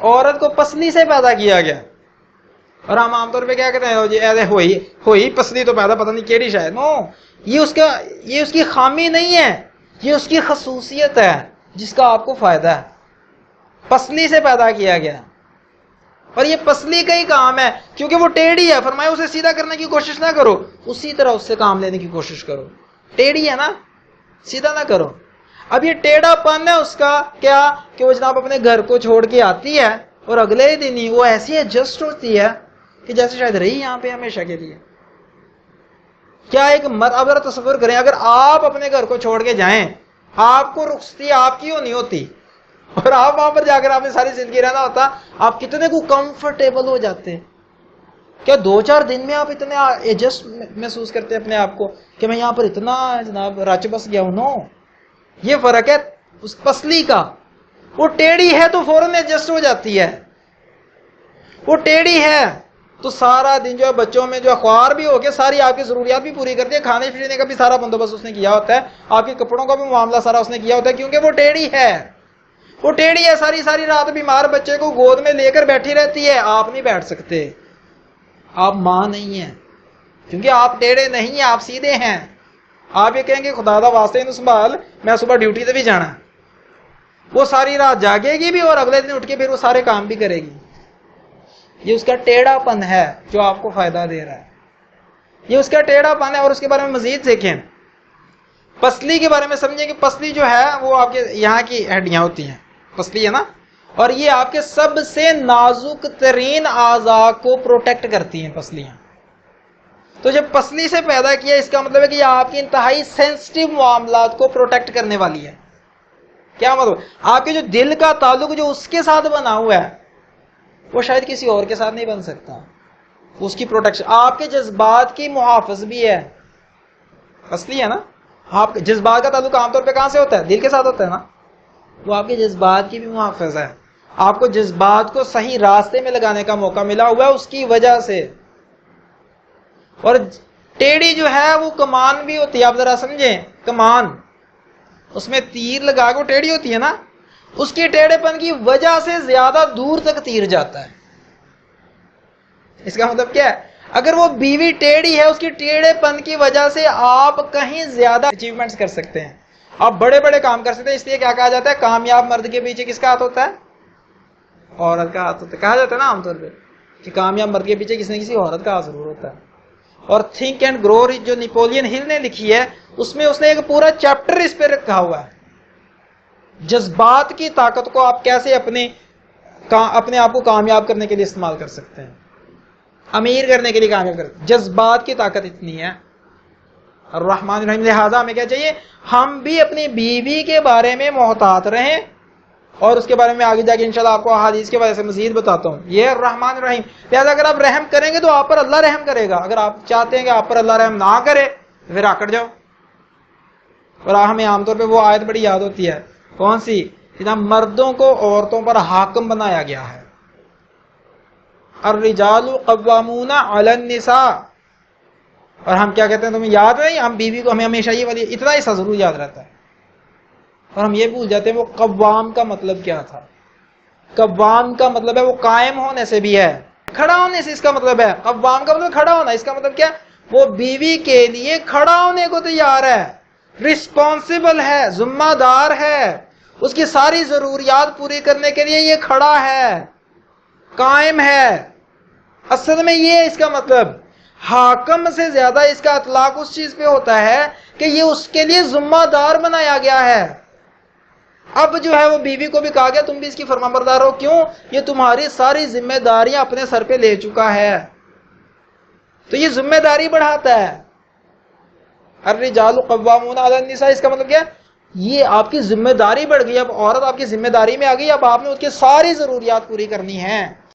عورت کو پسلی سے پیدا کیا گیا. اور ہم عام طور پہ کیا کہتے ہیں جی ایسے ہوئی پسلی تو پیدا پتہ نہیں کیڑی شاید. نو، یہ اس کی خامی نہیں ہے، یہ اس کی خصوصیت ہے جس کا آپ کو فائدہ ہے. پسلی سے پیدا کیا گیا، اور یہ پسلی کا ہی کام ہے کیونکہ وہ ٹیڑھی ہے. فرمایا اسے سیدھا کرنے کی کوشش نہ کرو، اسی طرح اس سے کام لینے کی کوشش کرو. ٹیڑھی ہے نا، سیدھا نہ کرو. اب یہ ٹیڑھا پن ہے اس کا کیا کہ وہ جناب اپنے گھر کو چھوڑ کے آتی ہے اور اگلے ہی دن ہی وہ ایسی ایڈجسٹ ہوتی ہے کہ جیسے شاید رہی یہاں پہ ہمیشہ کے لیے. کیا ایک اب ذرا تصور کریں، اگر آپ اپنے گھر کو چھوڑ کے جائیں، آپ کو رخصتی آپ کی ہونی ہوتی اور آپ وہاں پر جا کر آپ نے ساری زندگی رہنا ہوتا، آپ کتنے کو کمفرٹیبل ہو جاتے. کیا 2-4 دن میں آپ اتنے ایڈجسٹ محسوس کرتے اپنے آپ کو کہ میں یہاں پر اتنا جناب رچ بس گیا ہوں؟ نو، یہ فرق ہے اس پسلی کا. وہ ٹیڑھی ہے تو فوراً ایڈجسٹ ہو جاتی ہے. وہ ٹیڑھی ہے تو سارا دن جو ہے بچوں میں جو خوار بھی ہو کے ساری آپ کی ضروریات بھی پوری کرتی ہے، کھانے پینے کا بھی سارا بندوبست اس نے کیا ہوتا ہے، آپ کے کپڑوں کا بھی معاملہ سارا اس نے کیا ہوتا ہے، کیونکہ وہ ٹیڑھی ہے. وہ ٹیڑھی ہے، ساری رات بیمار بچے کو گود میں لے کر بیٹھی رہتی ہے. آپ نہیں بیٹھ سکتے، آپ ماں نہیں ہیں، کیونکہ آپ ٹیڑھے نہیں ہیں، آپ سیدھے ہیں. آپ یہ کہیں گے خدا دا واسطے انہوں سنبھال، میں صبح ڈیوٹی سے بھی جانا. وہ ساری رات جاگے گی بھی اور اگلے دن اٹھ کے پھر وہ سارے کام بھی کرے گی. یہ اس کا ٹیڑھا پن ہے جو آپ کو فائدہ دے رہا ہے. یہ اس کا ٹیڑھا پن ہے. اور اس کے بارے میں مزید سیکھیں، پسلی کے بارے میں سمجھیں کہ پسلی جو ہے وہ آپ کے یہاں کی ہڈیاں ہوتی ہیں، پسلی ہے نا، اور یہ آپ کے سب سے نازک ترین اعضاء کو پروٹیکٹ کرتی ہیں پسلیاں. تو جب پسلی سے پیدا کیا اس کا مطلب ہے کہ یہ آپ کی انتہائی سینسٹیو معاملات کو پروٹیکٹ کرنے والی ہے. کیا مطلب؟ آپ کے جو دل کا تعلق جو اس کے ساتھ بنا ہوا ہے وہ شاید کسی اور کے ساتھ نہیں بن سکتا. اس کی پروٹیکشن، آپ کے جذبات کی محافظ بھی ہے پسلی ہے نا. آپ کے جذبات کا تعلق عام طور پہ کہاں سے ہوتا ہے؟ دل کے ساتھ ہوتا ہے نا. وہ آپ کے جذبات کی بھی محافظ ہے. آپ کو جذبات کو صحیح راستے میں لگانے کا موقع ملا ہوا ہے اس کی وجہ سے. اور ٹیڑھی جو ہے وہ کمان بھی ہوتی ہے. آپ ذرا سمجھیں، کمان اس میں تیر لگا کے وہ ٹیڑھی ہوتی ہے نا، اس کے ٹیڑھے پن کی وجہ سے زیادہ دور تک تیر جاتا ہے. اس کا مطلب کیا ہے؟ اگر وہ بیوی ٹیڑھی ہے، اس کی ٹیڑھے پن کی وجہ سے آپ کہیں زیادہ اچیومنٹس کر سکتے ہیں، آپ بڑے بڑے کام کر سکتے ہیں. اس لیے کیا کہا جاتا ہے؟ کامیاب مرد کے پیچھے کس کا ہاتھ ہوتا ہے؟ عورت کا ہاتھ ہوتا ہے. کہا جاتا ہے نا عام طور پہ کہ کامیاب مرد کے پیچھے کسی نہ کسی عورت کا ہاتھ ضرور ہوتا ہے. اور تھنک اینڈ گرو جو نیپولین ہل نے لکھی ہے اس میں اس نے ایک پورا چیپٹر اس پہ رکھا ہوا ہے. جذبات کی طاقت کو آپ کیسے اپنے آپ کو کامیاب کرنے کے لیے استعمال کر سکتے ہیں، امیر کرنے کے لیے کامیاب کر سکتے ہیں. جذبات کی طاقت اتنی ہے. الرحمن الرحیم. لہٰذا ہمیں کیا چاہیے؟ ہم بھی اپنی بیوی کے بارے میں محتاط رہیں، اور اس کے بارے میں آگے جا کے انشاءاللہ آپ کو احادیث کے وجہ سے مزید بتاتا ہوں. یہ الرحمن الرحیم. لہٰذا اگر آپ رحم کریں گے تو آپ پر اللہ رحم کرے گا. اگر آپ چاہتے ہیں کہ آپ پر اللہ رحم نہ کرے پھر آکڑ جاؤ. اور ہمیں عام طور پہ وہ آیت بڑی یاد ہوتی ہے، کون سی؟ کہ مردوں کو عورتوں پر حاکم بنایا گیا ہے. الرجال قوامون علی النساء. اور ہم کیا کہتے ہیں تمہیں یاد نہیں؟ ہم بیوی کو ہمیں ہمیشہ یہ والی اتنا حصہ ضرور یاد رہتا ہے، اور ہم یہ بھول جاتے ہیں وہ قوام کا مطلب کیا تھا. قوام کا مطلب ہے وہ قائم ہونے سے بھی ہے، کھڑا ہونے سے اس کا مطلب ہے. قوام کا مطلب کھڑا ہونا. اس کا مطلب کیا؟ وہ بیوی کے لیے کھڑا ہونے کو تیار ہے، رسپانسبل ہے، ذمہ دار ہے، اس کی ساری ضروریات پوری کرنے کے لیے یہ کھڑا ہے، قائم ہے. اصل میں یہ اس کا مطلب. حاکم سے زیادہ اس کا اطلاق اس چیز پہ ہوتا ہے کہ یہ اس کے لیے ذمہ دار بنایا گیا ہے. اب جو ہے وہ بیوی کو بھی کہا گیا تم بھی اس کی فرمانبردار ہو. کیوں؟ یہ تمہاری ساری ذمہ داریاں اپنے سر پہ لے چکا ہے. تو یہ ذمہ داری بڑھاتا ہے. الرجال قوامون علی النساء. اس کا مطلب کیا؟ یہ آپ کی ذمہ داری بڑھ گئی. اب عورت آپ کی ذمہ داری میں آ گئی، اب آپ نے اس کی ساری ضروریات پوری کرنی ہیں.